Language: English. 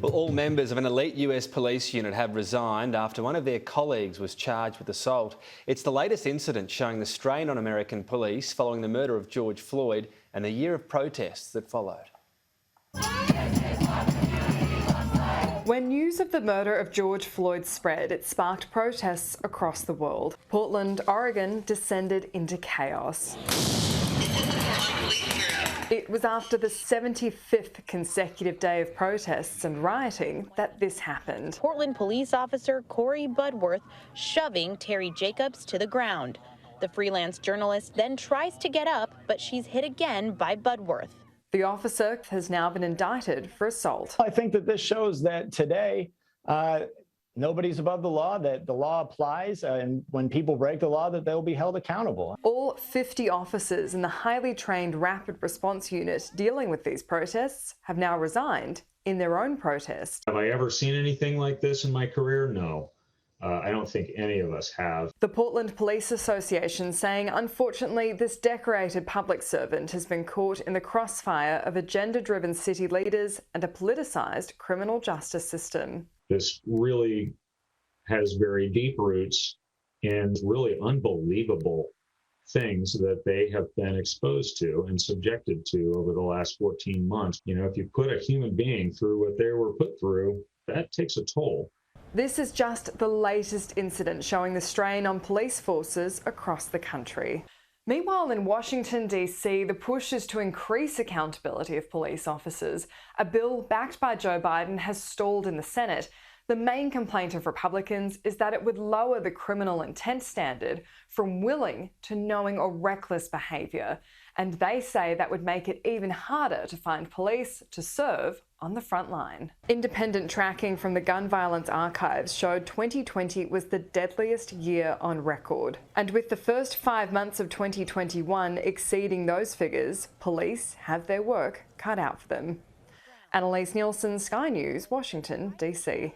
Well, all members of an elite US police unit have resigned after one of their colleagues was charged with assault. It's the latest incident showing the strain on American police following the murder of George Floyd and the year of protests that followed. When news of the murder of George Floyd spread, it sparked protests across the world. Portland, Oregon descended into chaos. It was after the 75th consecutive day of protests and rioting that this happened. Portland police officer Corey Budworth shoving Terry Jacobs to the ground. The freelance journalist then tries to get up, but she's hit again by Budworth. The officer has now been indicted for assault. I think that this shows that today nobody's above the law, that the law applies, and when people break the law, that they'll be held accountable. All 50 officers in the highly trained rapid response unit dealing with these protests have now resigned in their own protest. Have I ever seen anything like this in my career? No. I don't think any of us have. The Portland Police Association saying, unfortunately, this decorated public servant has been caught in the crossfire of agenda-driven city leaders and a politicised criminal justice system. This really has very deep roots in really unbelievable things that they have been exposed to and subjected to over the last 14 months. You know, if you put a human being through what they were put through, that takes a toll. This is just the latest incident showing the strain on police forces across the country. Meanwhile, in Washington, D.C., the push is to increase accountability of police officers. A bill backed by Joe Biden has stalled in the Senate. The main complaint of Republicans is that it would lower the criminal intent standard from willing to knowing or reckless behaviour. And they say that would make it even harder to find police to serve on the front line. Independent tracking from the gun violence archives showed 2020 was the deadliest year on record. And with the first 5 months of 2021 exceeding those figures, police have their work cut out for them. Annalise Nielsen, Sky News, Washington, D.C.